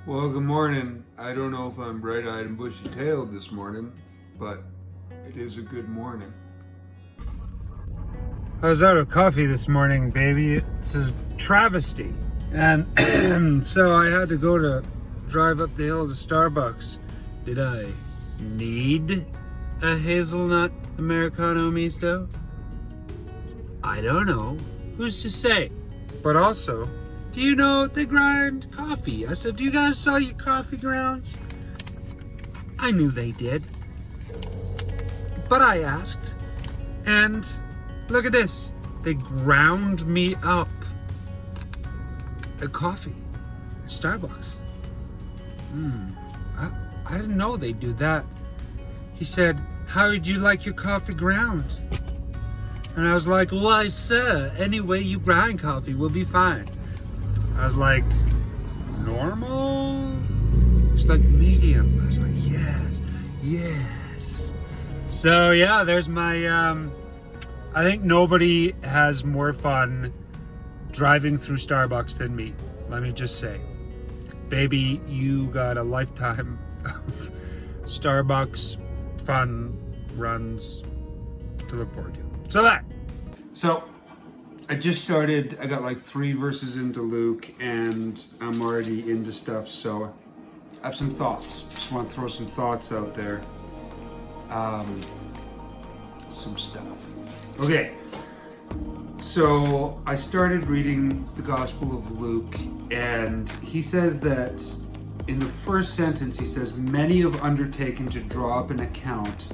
Well, good morning. I don't know if I'm bright-eyed and bushy-tailed this morning, but it is a good morning. I was out of coffee this morning, baby. It's a travesty. And so I had to drive up the hill to Starbucks. Did I need a hazelnut Americano misto? I don't know. Who's to say? But also, do you know they grind coffee? I said, do you guys sell your coffee grounds? I knew they did. But I asked, and look at this. They ground me up a coffee at Starbucks. I didn't know they'd do that. He said, how would you like your coffee ground? And I was like, why, sir, any way you grind coffee will be fine. I was like, normal? He's like, medium. I was like, yes. So yeah, there's my, I think nobody has more fun driving through Starbucks than me. Let me just say. Baby, you got a lifetime of Starbucks fun runs to look forward to. So I just started, I got like 3 verses into Luke and I'm already into stuff, so I have some thoughts. Just want to throw some thoughts out there. Some stuff. Okay, so I started reading the Gospel of Luke, and he says that in the first sentence, he says, many have undertaken to draw up an account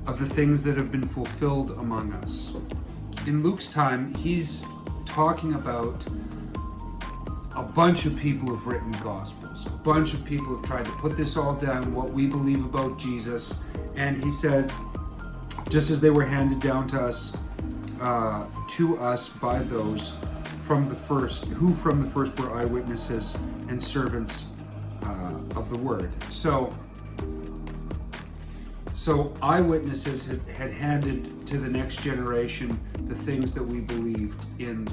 of the things that have been fulfilled among us. In Luke's time, he's talking about a bunch of people have written Gospels. A bunch of people have tried to put this all down, what we believe about Jesus, and he says, just as they were handed down to us by those from the first, who from the first were eyewitnesses and servants of the word. So eyewitnesses had handed to the next generation the things that we believed in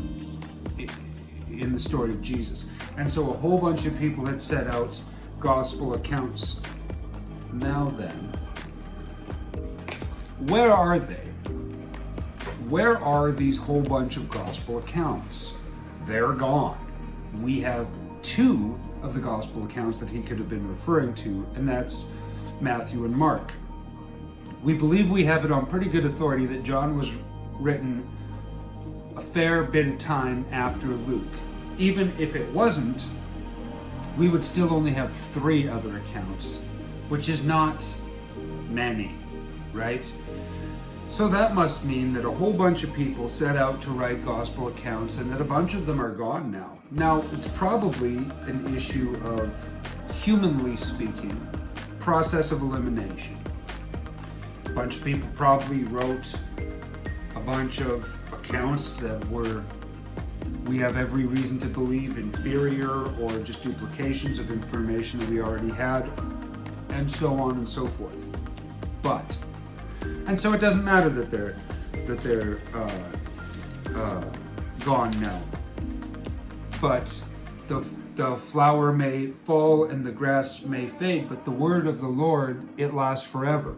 the story of Jesus. And so a whole bunch of people had set out gospel accounts. Now then, where are they? Where are these whole bunch of gospel accounts? They're gone. We have 2 of the gospel accounts that he could have been referring to, and that's Matthew and Mark. We believe we have it on pretty good authority that John was written a fair bit of time after Luke. Even if it wasn't, we would still only have 3 other accounts, which is not many, right? So that must mean that a whole bunch of people set out to write gospel accounts and that a bunch of them are gone now. Now, it's probably an issue of, humanly speaking, process of elimination. A bunch of people probably wrote a bunch of accounts that we have every reason to believe inferior or just duplications of information that we already had, and so on and so forth. And so it doesn't matter that they're gone now. But the flower may fall and the grass may fade, but the word of the Lord, it lasts forever.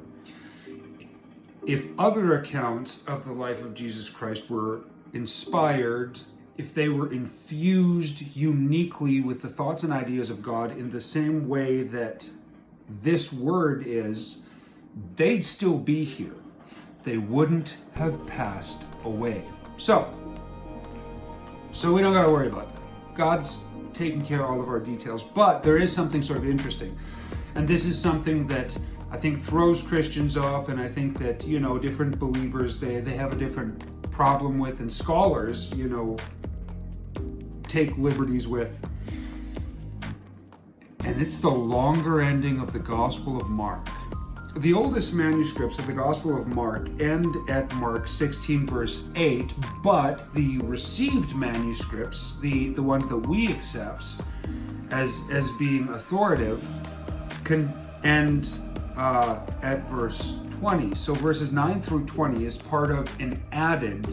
If other accounts of the life of Jesus Christ were inspired, if they were infused uniquely with the thoughts and ideas of God in the same way that this word is, they'd still be here. They wouldn't have passed away. So we don't gotta worry about that. God's taking care of all of our details, but there is something sort of interesting. And this is something that I think throws Christians off, and I think that, different believers, they have a different problem with, and scholars, take liberties with. And it's the longer ending of the Gospel of Mark. The oldest manuscripts of the Gospel of Mark end at Mark 16 verse 8, but the received manuscripts, the ones that we accept as being authoritative, can end at verse 20. So verses 9 through 20 is part of an added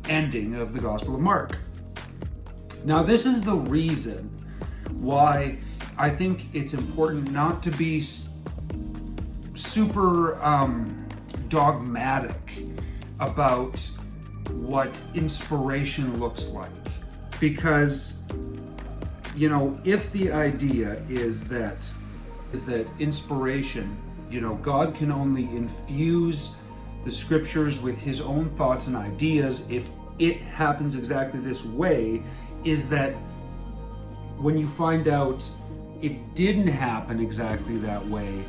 ending of the Gospel of Mark. Now this is the reason why I think it's important not to be super dogmatic about what inspiration looks like. Because, if the idea is that inspiration, God can only infuse the scriptures with his own thoughts and ideas if it happens exactly this way, is that when you find out it didn't happen exactly that way,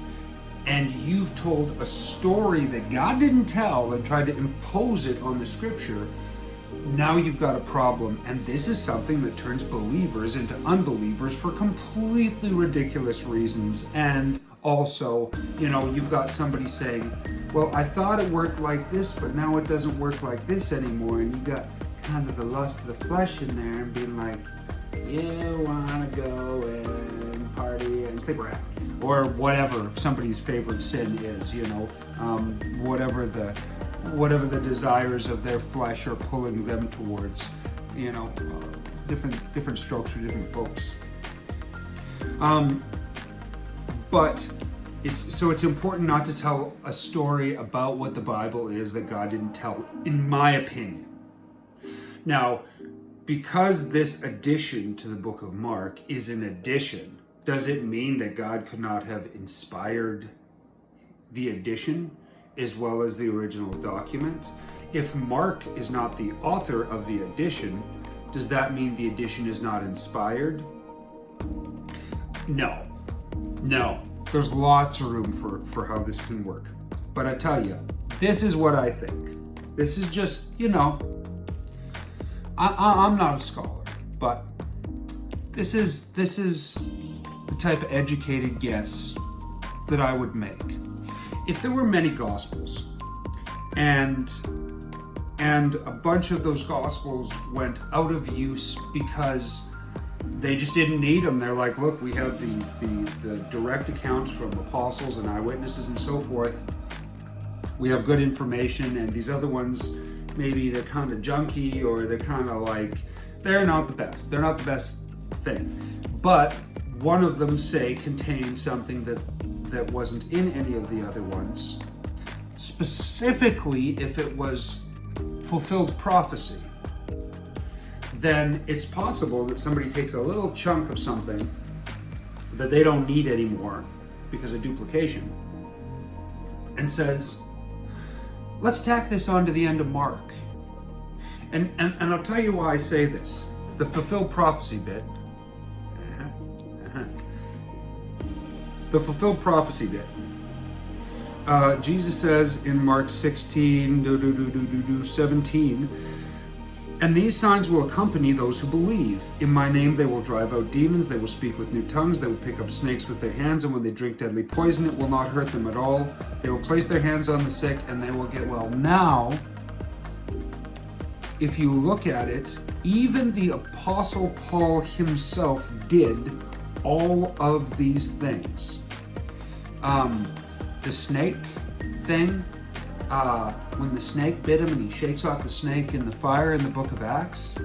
and you've told a story that God didn't tell and tried to impose it on the scripture, now you've got a problem. And this is something that turns believers into unbelievers for completely ridiculous reasons. And also, you've got somebody saying, well, I thought it worked like this, but now it doesn't work like this anymore. And you got kind of the lust of the flesh in there and being like, you want to go and party and sleep around, or whatever somebody's favorite sin is, whatever the desires of their flesh are pulling them towards, different strokes for different folks. But it's important not to tell a story about what the Bible is that God didn't tell, in my opinion. Now, because this addition to the book of Mark is an addition, does it mean that God could not have inspired the addition as well as the original document? If Mark is not the author of the addition, does that mean the addition is not inspired? No. There's lots of room for how this can work. But I tell you, this is what I think. This is just, I'm not a scholar, but this is the type of educated guess that I would make. If there were many gospels, and a bunch of those gospels went out of use because they just didn't need them. They're like, look, we have the direct accounts from apostles and eyewitnesses and so forth. We have good information, and these other ones, maybe they're kind of junky, or they're kind of like, they're not the best. They're not the best thing. But one of them, say, contained something that wasn't in any of the other ones. Specifically, if it was fulfilled prophecy, then it's possible that somebody takes a little chunk of something that they don't need anymore because of duplication and says, let's tack this on to the end of Mark. And I'll tell you why I say this. The fulfilled prophecy bit. The fulfilled prophecy bit. Jesus says in Mark 16, 17, and these signs will accompany those who believe. In my name they will drive out demons, they will speak with new tongues, they will pick up snakes with their hands, and when they drink deadly poison, it will not hurt them at all. They will place their hands on the sick, and they will get well. Now, if you look at it, even the Apostle Paul himself did all of these things. The snake thing, when the snake bit him and he shakes off the snake in the fire in the book of Acts,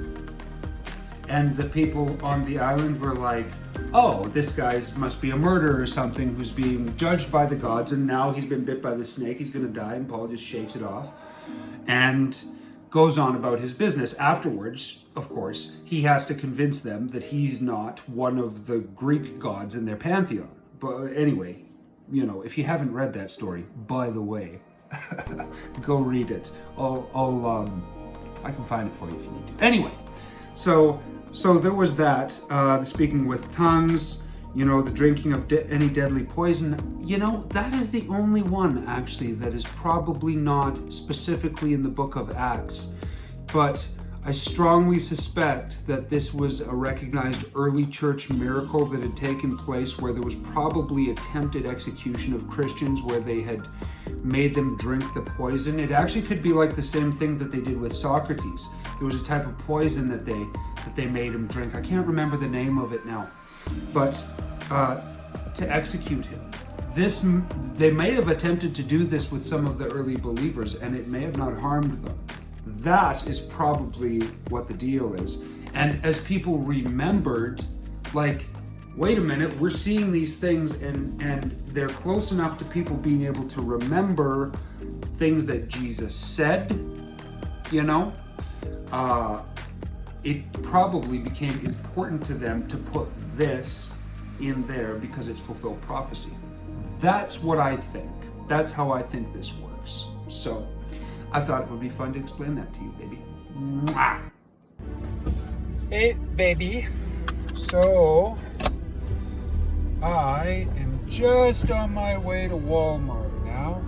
and the people on the island were like, oh, this guy must be a murderer or something who's being judged by the gods, and now he's been bit by the snake, he's going to die, and Paul just shakes it off and goes on about his business. Afterwards, of course, he has to convince them that he's not one of the Greek gods in their pantheon. But anyway, if you haven't read that story, by the way, go read it. I can find it for you if you need to. Anyway, so there was that, the speaking with tongues, the drinking of any deadly poison. That is the only one, actually, that is probably not specifically in the book of Acts. But I strongly suspect that this was a recognized early church miracle that had taken place, where there was probably attempted execution of Christians where they had made them drink the poison. It actually could be like the same thing that they did with Socrates. There was a type of poison that they made him drink. I can't remember the name of it now. But to execute him. They may have attempted to do this with some of the early believers, and it may have not harmed them. That is probably what the deal is. And as people remembered, wait a minute, we're seeing these things and they're close enough to people being able to remember things that Jesus said, you know. It probably became important to them to put this in there because it fulfilled prophecy. That's what I think. That's how I think this works. So I thought it would be fun to explain that to you, baby. Mwah! Hey, baby. So I am just on my way to Walmart now.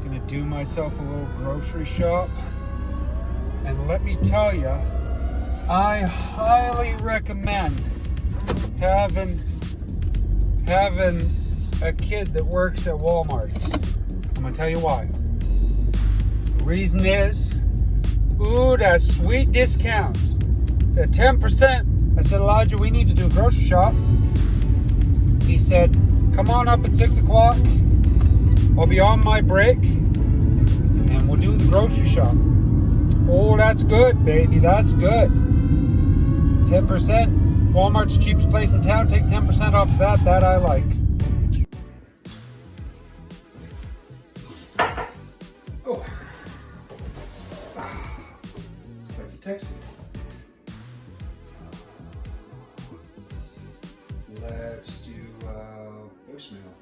Gonna do myself a little grocery shop. And let me tell you, I highly recommend having a kid that works at Walmart. I'm gonna tell you why. The reason is, ooh, that sweet discount. At 10%. I said, Elijah, we need to do a grocery shop. He said, come on up at 6 o'clock. I'll be on my break and we'll do the grocery shop. Oh, that's good, baby. That's good. 10%. Walmart's the cheapest place in town. Take 10% off of that. That I like. Oh. It's like you texted me. Let's do voicemail.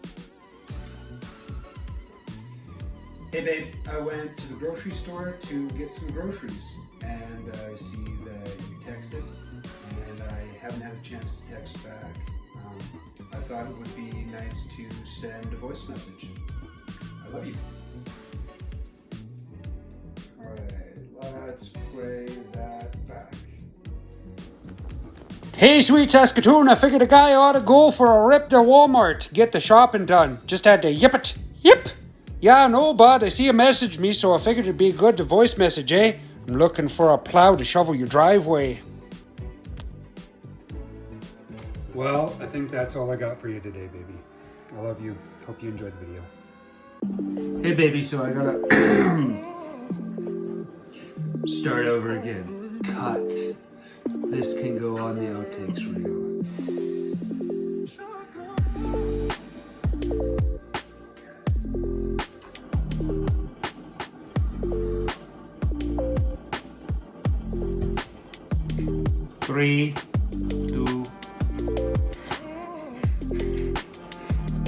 Hey babe, I went to the grocery store to get some groceries and I see that you texted and I haven't had a chance to text back. I thought it would be nice to send a voice message. I love you. Alright, let's play that back. Hey, sweet Saskatoon, I figured a guy ought to go for a rip to Walmart to get the shopping done. Just had to yip it. Yip! Yeah, no, bud, I see you messaged me, so I figured it'd be good to voice message, eh? I'm looking for a plow to shovel your driveway. Well, I think that's all I got for you today, baby. I love you. Hope you enjoyed the video. Hey, baby, so I gotta start over again. Cut. This can go on the outtakes reel. Three, two,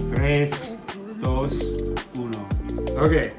tres, dos, uno. Okay.